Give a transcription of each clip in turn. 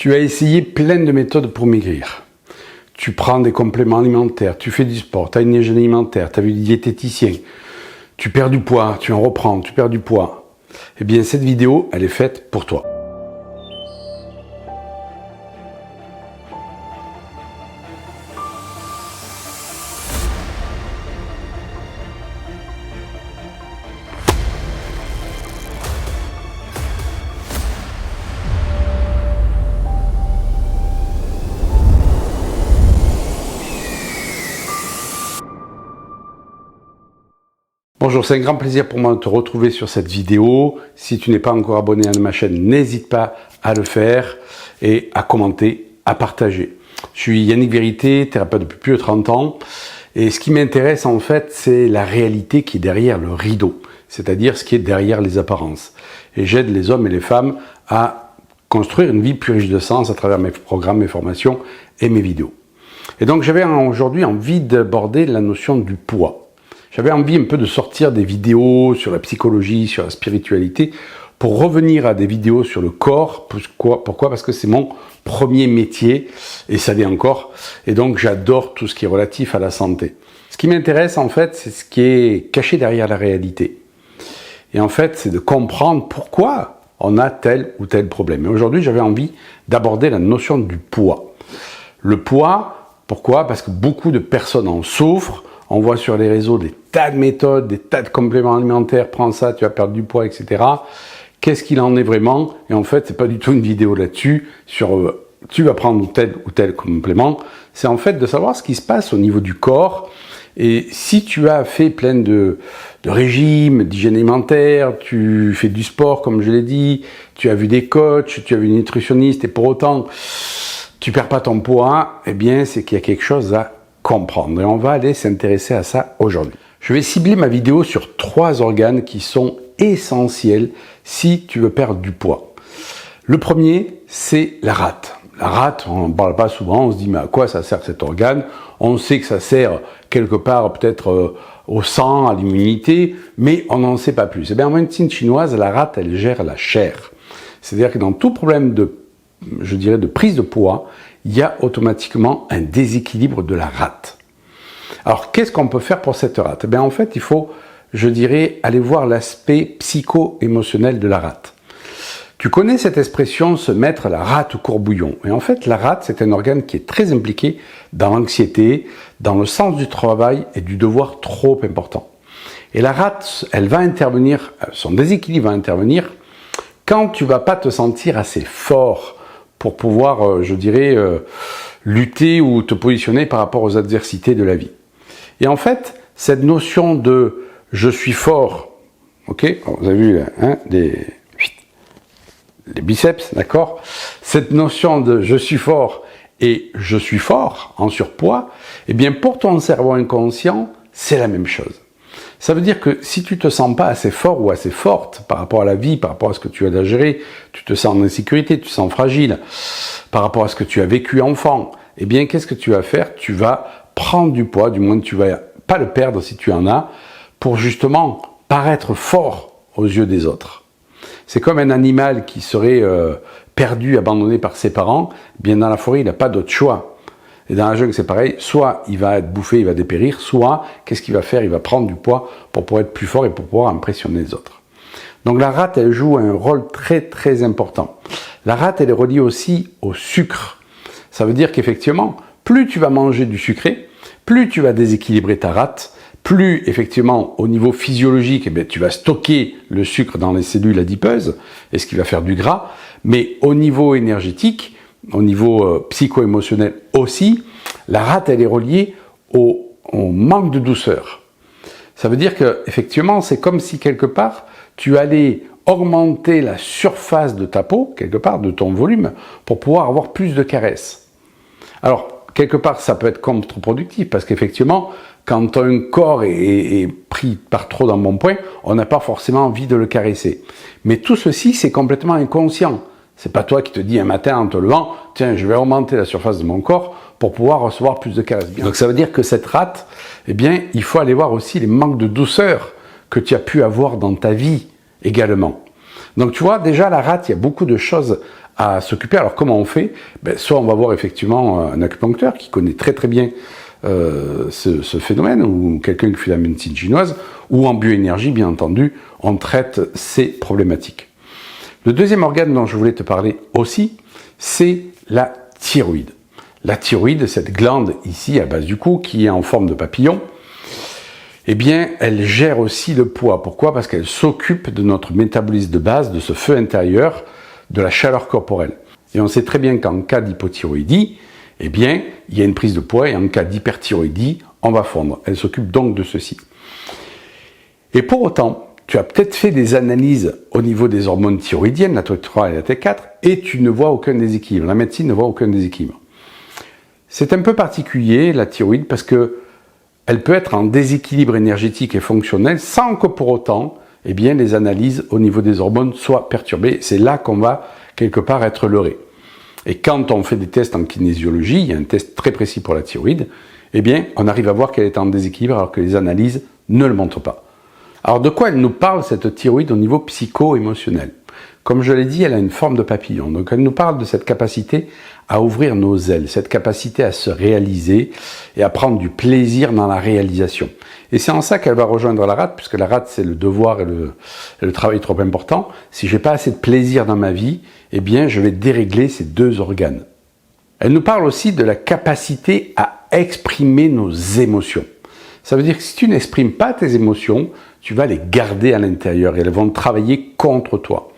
Tu as essayé plein de méthodes pour maigrir. Tu prends des compléments alimentaires, tu fais du sport, tu as une hygiène alimentaire, tu as vu des diététiciens, tu perds du poids, tu en reprends, tu perds du poids. Eh bien, cette vidéo, elle est faite pour toi. Bonjour, c'est un grand plaisir pour moi de te retrouver sur cette vidéo. Si tu n'es pas encore abonné à ma chaîne, n'hésite pas à le faire et à commenter, à partager. Je suis Yannick Vérité, thérapeute depuis plus de 30 ans. Et ce qui m'intéresse en fait, c'est la réalité qui est derrière le rideau, c'est-à-dire ce qui est derrière les apparences. Et j'aide les hommes et les femmes à construire une vie plus riche de sens à travers mes programmes, mes formations et mes vidéos. Et donc j'avais aujourd'hui envie d'aborder la notion du poids. J'avais envie un peu de sortir des vidéos sur la psychologie, sur la spiritualité, pour revenir à des vidéos sur le corps. Pourquoi? Parce que c'est mon premier métier, et ça l'est encore, et donc j'adore tout ce qui est relatif à la santé. Ce qui m'intéresse en fait, c'est ce qui est caché derrière la réalité. Et en fait, c'est de comprendre pourquoi on a tel ou tel problème. Et aujourd'hui, j'avais envie d'aborder la notion du poids. Le poids, pourquoi? Parce que beaucoup de personnes en souffrent. On voit sur les réseaux des tas de méthodes, des tas de compléments alimentaires, prends ça, tu vas perdre du poids, etc. Qu'est-ce qu'il en est vraiment? Et en fait, c'est pas du tout une vidéo là-dessus, sur tu vas prendre tel ou tel complément. C'est en fait de savoir ce qui se passe au niveau du corps. Et si tu as fait plein de régimes, d'hygiène alimentaire, tu fais du sport, comme je l'ai dit, tu as vu des coachs, tu as vu une nutritionniste, et pour autant, tu perds pas ton poids, eh bien, c'est qu'il y a quelque chose à comprendre. Et on va aller s'intéresser à ça aujourd'hui. Je vais cibler ma vidéo sur 3 organes qui sont essentiels si tu veux perdre du poids. Le premier, c'est la rate. La rate, on n'en parle pas souvent, on se dit mais à quoi ça sert cet organe? On sait que ça sert quelque part peut-être au sang, à l'immunité, mais on n'en sait pas plus. Et bien en médecine chinoise, la rate, elle gère la chair. C'est-à-dire que dans tout problème de prise de poids, il y a automatiquement un déséquilibre de la rate. Alors, qu'est-ce qu'on peut faire pour cette rate? Eh bien, en fait, il faut, aller voir l'aspect psycho-émotionnel de la rate. Tu connais cette expression, se mettre la rate au courbouillon. Et en fait, la rate, c'est un organe qui est très impliqué dans l'anxiété, dans le sens du travail et du devoir trop important. Et la rate, elle va intervenir, son déséquilibre va intervenir quand tu vas pas te sentir assez fort pour pouvoir, lutter ou te positionner par rapport aux adversités de la vie. Et en fait, cette notion de « je suis fort », ok, vous avez vu hein, les biceps, d'accord? Cette notion de « je suis fort » et « je suis fort » en surpoids, eh bien pour ton cerveau inconscient, c'est la même chose. Ça veut dire que si tu te sens pas assez fort ou assez forte par rapport à la vie, par rapport à ce que tu as à gérer, tu te sens en insécurité, tu te sens fragile, par rapport à ce que tu as vécu enfant, eh bien qu'est-ce que tu vas faire? Tu vas prendre du poids, du moins tu vas pas le perdre si tu en as, pour justement paraître fort aux yeux des autres. C'est comme un animal qui serait perdu, abandonné par ses parents, eh bien dans la forêt il n'a pas d'autre choix. Et dans la jungle, c'est pareil, soit il va être bouffé, il va dépérir, soit, qu'est-ce qu'il va faire? Il va prendre du poids pour pouvoir être plus fort et pour pouvoir impressionner les autres. Donc la rate, elle joue un rôle très très important. La rate, elle est reliée aussi au sucre. Ça veut dire qu'effectivement, plus tu vas manger du sucré, plus tu vas déséquilibrer ta rate, plus effectivement au niveau physiologique, eh bien, tu vas stocker le sucre dans les cellules adipeuses, et ce qui va faire du gras, mais au niveau énergétique, au niveau psycho-émotionnel aussi, la rate, elle est reliée au manque de douceur. Ça veut dire que effectivement, c'est comme si quelque part, tu allais augmenter la surface de ta peau, quelque part, de ton volume, pour pouvoir avoir plus de caresses. Alors, quelque part, ça peut être contre-productif, parce qu'effectivement, quand un corps est pris par trop d'embonpoint, on n'a pas forcément envie de le caresser. Mais tout ceci, c'est complètement inconscient. C'est pas toi qui te dis un matin en te levant, tiens, je vais augmenter la surface de mon corps pour pouvoir recevoir plus de caresses. Donc ça veut dire que cette rate, eh bien, il faut aller voir aussi les manques de douceur que tu as pu avoir dans ta vie également. Donc tu vois, déjà la rate, il y a beaucoup de choses à s'occuper. Alors comment on fait? Soit on va voir effectivement un acupuncteur qui connaît très très bien ce phénomène, ou quelqu'un qui fait la médecine chinoise, ou en bioénergie, bien entendu, on traite ces problématiques. Le deuxième organe dont je voulais te parler aussi, c'est la thyroïde. La thyroïde, cette glande ici à base du cou, qui est en forme de papillon, eh bien, elle gère aussi le poids. Pourquoi? Parce qu'elle s'occupe de notre métabolisme de base, de ce feu intérieur, de la chaleur corporelle. Et on sait très bien qu'en cas d'hypothyroïdie, eh bien, il y a une prise de poids, et en cas d'hyperthyroïdie, on va fondre. Elle s'occupe donc de ceci. Et pour autant, tu as peut-être fait des analyses au niveau des hormones thyroïdiennes, la T3 et la T4, et tu ne vois aucun déséquilibre. La médecine ne voit aucun déséquilibre. C'est un peu particulier, la thyroïde, parce que elle peut être en déséquilibre énergétique et fonctionnel sans que pour autant, eh bien, les analyses au niveau des hormones soient perturbées. C'est là qu'on va quelque part être leurré. Et quand on fait des tests en kinésiologie, il y a un test très précis pour la thyroïde, eh bien, on arrive à voir qu'elle est en déséquilibre alors que les analyses ne le montrent pas. Alors, de quoi elle nous parle, cette thyroïde, au niveau psycho-émotionnel? Comme je l'ai dit, elle a une forme de papillon. Donc, elle nous parle de cette capacité à ouvrir nos ailes, cette capacité à se réaliser et à prendre du plaisir dans la réalisation. Et c'est en ça qu'elle va rejoindre la rate, puisque la rate, c'est le devoir et le travail trop important. Si j'ai pas assez de plaisir dans ma vie, eh bien, je vais dérégler ces deux organes. Elle nous parle aussi de la capacité à exprimer nos émotions. Ça veut dire que si tu n'exprimes pas tes émotions, tu vas les garder à l'intérieur et elles vont travailler contre toi.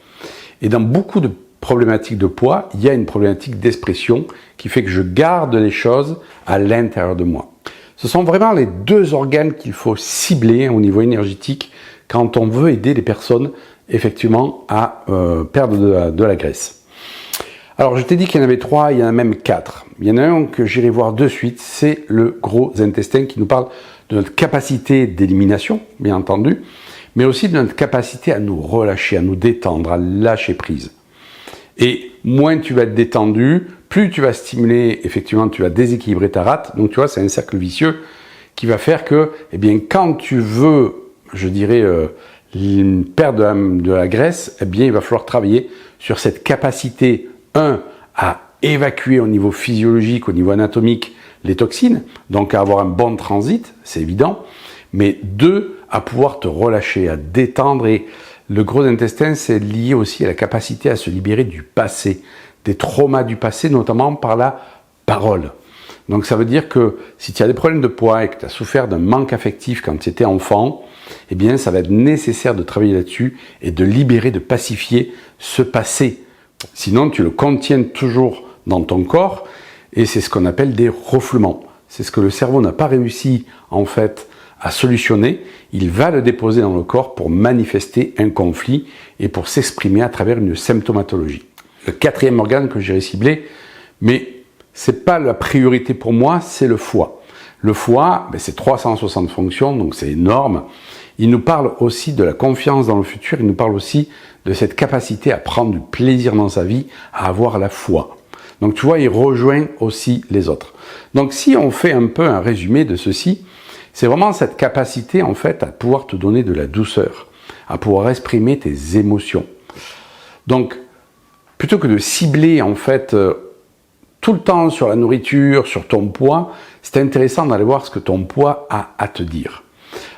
Et dans beaucoup de problématiques de poids, il y a une problématique d'expression qui fait que je garde les choses à l'intérieur de moi. Ce sont vraiment les deux organes qu'il faut cibler au niveau énergétique quand on veut aider les personnes effectivement à perdre de la graisse. Alors je t'ai dit qu'il y en avait 3, il y en a même 4. Il y en a un que j'irai voir de suite, c'est le gros intestin qui nous parle de notre capacité d'élimination, bien entendu, mais aussi de notre capacité à nous relâcher, à nous détendre, à lâcher prise. Et moins tu vas être détendu, plus tu vas stimuler, effectivement, tu vas déséquilibrer ta rate. Donc tu vois, c'est un cercle vicieux qui va faire que, eh bien, quand tu veux, je dirais, perdre de la graisse, eh bien, il va falloir travailler sur cette capacité, à évacuer au niveau physiologique, au niveau anatomique, les toxines, donc à avoir un bon transit, c'est évident, mais 2, à pouvoir te relâcher, à détendre. Et le gros intestin, c'est lié aussi à la capacité à se libérer du passé, des traumas du passé, notamment par la parole. Donc ça veut dire que si tu as des problèmes de poids et que tu as souffert d'un manque affectif quand tu étais enfant, eh bien ça va être nécessaire de travailler là-dessus et de libérer, de pacifier ce passé. Sinon, tu le contiens toujours dans ton corps et c'est ce qu'on appelle des refoulements. C'est ce que le cerveau n'a pas réussi en fait à solutionner. Il va le déposer dans le corps pour manifester un conflit et pour s'exprimer à travers une symptomatologie. Le 4e organe que j'irai cibler, mais c'est pas la priorité pour moi, c'est le foie. Le foie, c'est 360 fonctions, donc c'est énorme. Il nous parle aussi de la confiance dans le futur, il nous parle aussi de cette capacité à prendre du plaisir dans sa vie, à avoir la foi. Donc tu vois, il rejoint aussi les autres. Donc si on fait un peu un résumé de ceci, c'est vraiment cette capacité en fait à pouvoir te donner de la douceur, à pouvoir exprimer tes émotions. Donc plutôt que de cibler en fait tout le temps sur la nourriture, sur ton poids, c'est intéressant d'aller voir ce que ton poids a à te dire.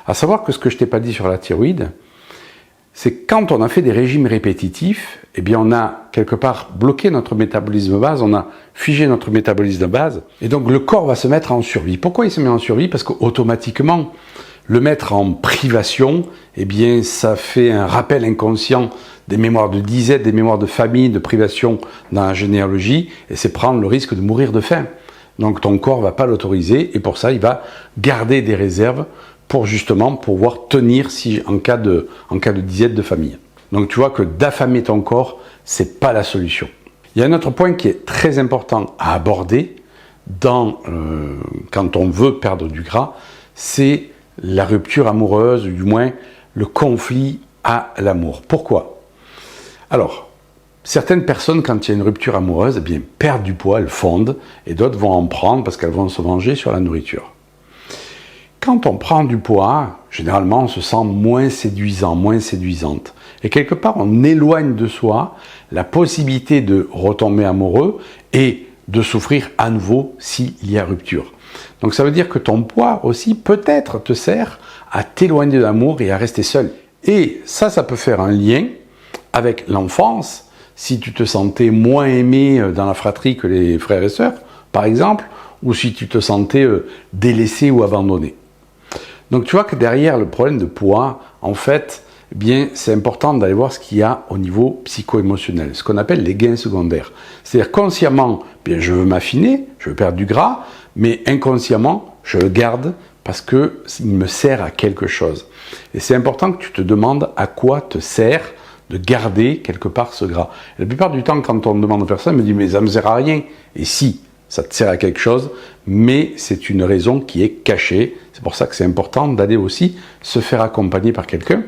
À savoir que ce que je t'ai pas dit sur la thyroïde, c'est que quand on a fait des régimes répétitifs, eh bien on a quelque part bloqué notre métabolisme de base, on a figé notre métabolisme de base, et donc le corps va se mettre en survie. Pourquoi il se met en survie? Parce qu'automatiquement, le mettre en privation, eh bien ça fait un rappel inconscient des mémoires de disette, des mémoires de famille, de privation dans la généalogie, et c'est prendre le risque de mourir de faim. Donc ton corps ne va pas l'autoriser, et pour ça il va garder des réserves pour justement pouvoir tenir en cas de disette de famille. Donc tu vois que d'affamer ton corps, c'est pas la solution. Il y a un autre point qui est très important à aborder quand on veut perdre du gras, c'est la rupture amoureuse, ou du moins le conflit à l'amour. Pourquoi? Alors, certaines personnes, quand il y a une rupture amoureuse, eh bien, perdent du poids, elles fondent, et d'autres vont en prendre parce qu'elles vont se venger sur la nourriture. Quand on prend du poids, généralement, on se sent moins séduisant, moins séduisante. Et quelque part, on éloigne de soi la possibilité de retomber amoureux et de souffrir à nouveau s'il y a rupture. Donc ça veut dire que ton poids aussi peut-être te sert à t'éloigner de l'amour et à rester seul. Et ça peut faire un lien avec l'enfance, si tu te sentais moins aimé dans la fratrie que les frères et sœurs, par exemple, ou si tu te sentais délaissé ou abandonné. Donc tu vois que derrière le problème de poids, en fait, eh bien, c'est important d'aller voir ce qu'il y a au niveau psycho-émotionnel, ce qu'on appelle les gains secondaires. C'est-à-dire consciemment, bien, je veux m'affiner, je veux perdre du gras, mais inconsciemment, je le garde parce qu'il me sert à quelque chose. Et c'est important que tu te demandes à quoi te sert de garder quelque part ce gras. Et la plupart du temps, quand on demande aux personnes, on me dit « mais ça ne me sert à rien ». Et si, ça te sert à quelque chose, mais c'est une raison qui est cachée. C'est pour ça que c'est important d'aller aussi se faire accompagner par quelqu'un,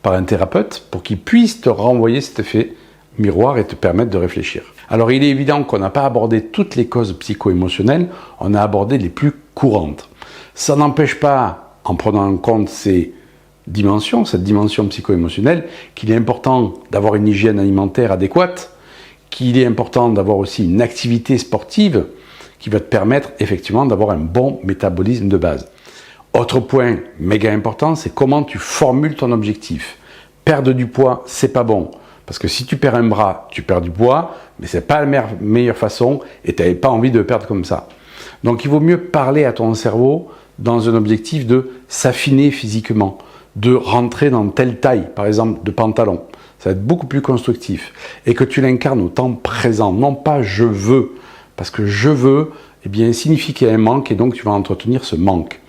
par un thérapeute, pour qu'il puisse te renvoyer cet effet miroir et te permettre de réfléchir. Alors il est évident qu'on n'a pas abordé toutes les causes psycho-émotionnelles, on a abordé les plus courantes. Ça n'empêche pas, en prenant en compte ces dimensions, cette dimension psycho-émotionnelle, qu'il est important d'avoir une hygiène alimentaire adéquate, qu'il est important d'avoir aussi une activité sportive qui va te permettre effectivement d'avoir un bon métabolisme de base. Autre point méga important, c'est comment tu formules ton objectif. Perdre du poids, c'est pas bon. Parce que si tu perds un bras, tu perds du poids, mais c'est pas la meilleure façon et tu n'avais pas envie de le perdre comme ça. Donc il vaut mieux parler à ton cerveau dans un objectif de s'affiner physiquement, de rentrer dans telle taille, par exemple de pantalon. Ça va être beaucoup plus constructif. Et que tu l'incarnes au temps présent, non pas je veux. Parce que je veux, eh bien, signifie qu'il y a un manque et donc tu vas entretenir ce manque.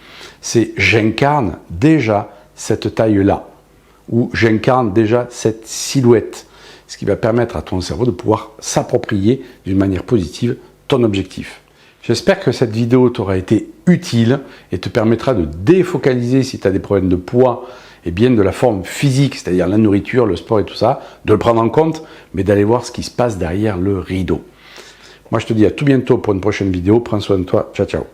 C'est j'incarne déjà cette taille-là. Ou j'incarne déjà cette silhouette. Ce qui va permettre à ton cerveau de pouvoir s'approprier d'une manière positive ton objectif. J'espère que cette vidéo t'aura été utile et te permettra de défocaliser si tu as des problèmes de poids et bien de la forme physique, c'est-à-dire la nourriture, le sport et tout ça, de le prendre en compte, mais d'aller voir ce qui se passe derrière le rideau. Moi je te dis à tout bientôt pour une prochaine vidéo, prends soin de toi, ciao ciao.